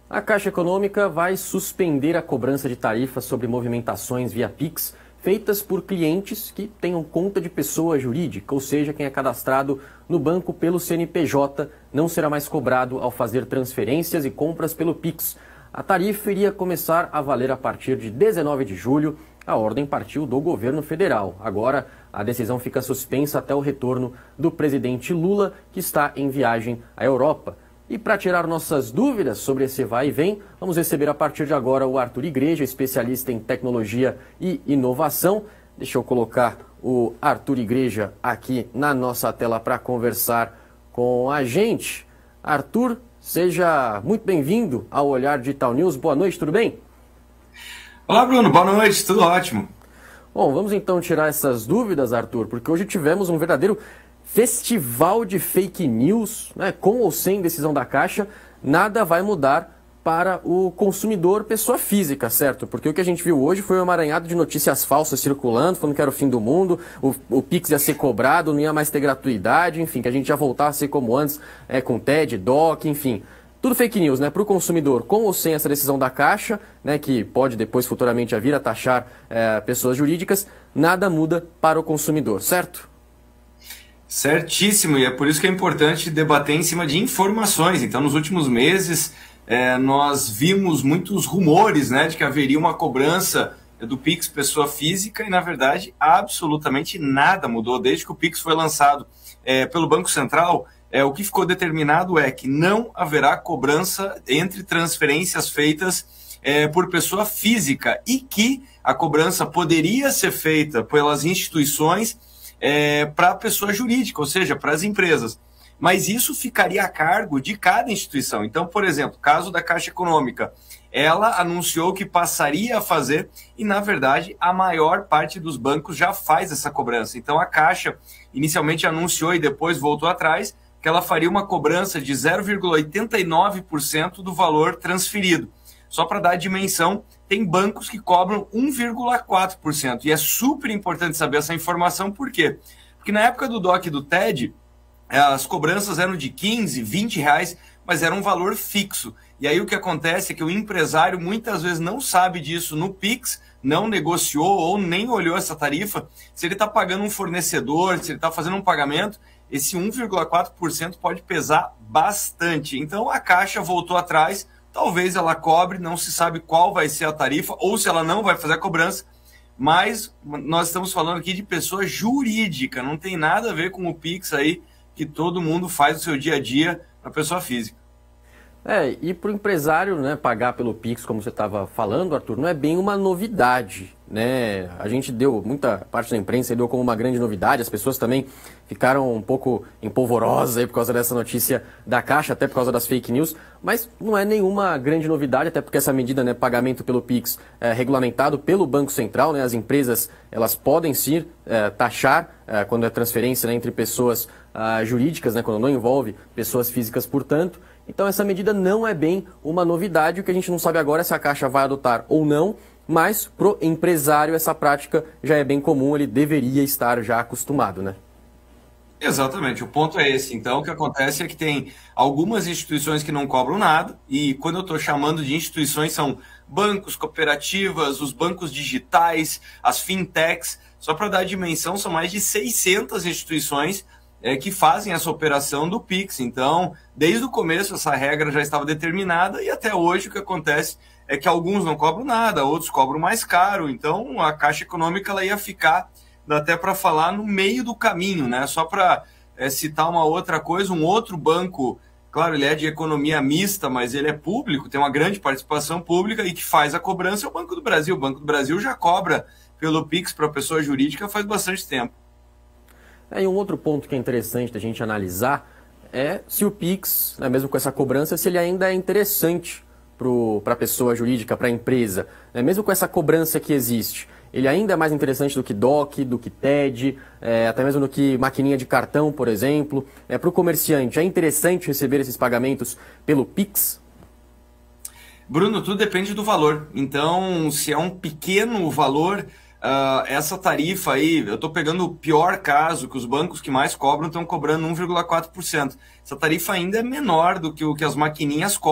A Caixa Econômica vai suspender a cobrança de tarifas sobre movimentações via Pix feitas por clientes que tenham conta de pessoa jurídica, ou seja, quem é cadastrado no banco pelo CNPJ não será mais cobrado ao fazer transferências e compras pelo Pix. A tarifa iria começar a valer a partir de 19 de julho. A ordem partiu do governo federal. Agora, a decisão fica suspensa até o retorno do presidente Lula, que está em viagem à Europa. E para tirar nossas dúvidas sobre esse vai e vem, vamos receber a partir de agora o Arthur Igreja, especialista em tecnologia e inovação. Deixa eu colocar o Arthur Igreja aqui na nossa tela para conversar com a gente. Arthur, seja muito bem-vindo ao Olhar Digital News. Boa noite, tudo bem? Olá, Bruno. Boa noite. Tudo ótimo. Bom, vamos então tirar essas dúvidas, Arthur, porque hoje tivemos um verdadeiro festival de fake news, né? Com ou sem decisão da Caixa, nada vai mudar para o consumidor pessoa física, certo? Porque o que a gente viu hoje foi um emaranhado de notícias falsas circulando, falando que era o fim do mundo, o Pix ia ser cobrado, não ia mais ter gratuidade, enfim, que a gente ia voltar a ser como antes, com TED, DOC, enfim. Tudo fake news, né? Para o consumidor, com ou sem essa decisão da Caixa, né, que pode depois futuramente vir a taxar pessoas jurídicas, nada muda para o consumidor, certo? Certíssimo, e é por isso que é importante debater em cima de informações. Então, nos últimos meses, nós vimos muitos rumores, né, de que haveria uma cobrança do Pix pessoa física e, na verdade, absolutamente nada mudou. Desde que o Pix foi lançado pelo Banco Central, o que ficou determinado é que não haverá cobrança entre transferências feitas por pessoa física e que a cobrança poderia ser feita pelas instituições para a pessoa jurídica, ou seja, para as empresas. Mas isso ficaria a cargo de cada instituição. Então, por exemplo, caso da Caixa Econômica, ela anunciou que passaria a fazer e, na verdade, a maior parte dos bancos já faz essa cobrança. Então, a Caixa inicialmente anunciou e depois voltou atrás que ela faria uma cobrança de 0,89% do valor transferido. Só para dar a dimensão, tem bancos que cobram 1,4%. E é super importante saber essa informação, por quê? Porque na época do DOC e do TED, as cobranças eram de 15, 20 reais, mas era um valor fixo. E aí o que acontece é que o empresário muitas vezes não sabe disso no Pix, não negociou ou nem olhou essa tarifa. Se ele está pagando um fornecedor, se ele está fazendo um pagamento, esse 1,4% pode pesar bastante. Então a Caixa voltou atrás. Talvez ela cobre, não se sabe qual vai ser a tarifa ou se ela não vai fazer a cobrança, mas nós estamos falando aqui de pessoa jurídica, não tem nada a ver com o Pix aí que todo mundo faz o seu dia a dia para pessoa física. E para o empresário, né, pagar pelo Pix, como você estava falando, Arthur, não é bem uma novidade, né? A gente deu, muita parte da imprensa deu como uma grande novidade, as pessoas também ficaram um pouco empolvorosas aí por causa dessa notícia da Caixa, até por causa das fake news, mas não é nenhuma grande novidade, até porque essa medida, né, pagamento pelo Pix, é regulamentado pelo Banco Central, né? As empresas, elas podem sim taxar quando é transferência, né, entre pessoas jurídicas, né, quando não envolve pessoas físicas, portanto. Então essa medida não é bem uma novidade, o que a gente não sabe agora é se a Caixa vai adotar ou não, mas para o empresário essa prática já é bem comum, ele deveria estar já acostumado, né? Exatamente, o ponto é esse. Então, o que acontece é que tem algumas instituições que não cobram nada, e quando eu estou chamando de instituições são bancos, cooperativas, os bancos digitais, as fintechs. Só para dar dimensão, são mais de 600 instituições que fazem essa operação do Pix. Então, desde o começo, essa regra já estava determinada e até hoje o que acontece é que alguns não cobram nada, outros cobram mais caro. Então, a Caixa Econômica ela ia ficar, dá até para falar, no meio do caminho, né? Só para citar uma outra coisa, um outro banco, claro, ele é de economia mista, mas ele é público, tem uma grande participação pública e que faz a cobrança é o Banco do Brasil. O Banco do Brasil já cobra pelo Pix para a pessoa jurídica faz bastante tempo. E um outro ponto que é interessante da gente analisar é se o Pix, né, mesmo com essa cobrança, se ele ainda é interessante para a pessoa jurídica, para a empresa. Né, mesmo com essa cobrança que existe, ele ainda é mais interessante do que DOC, do que TED, até mesmo do que maquininha de cartão, por exemplo. Para o comerciante, é interessante receber esses pagamentos pelo Pix? Bruno, tudo depende do valor. Então, se é um pequeno valor, essa tarifa aí, eu estou pegando o pior caso, que os bancos que mais cobram estão cobrando 1,4%. Essa tarifa ainda é menor do que o que as maquininhas cobram.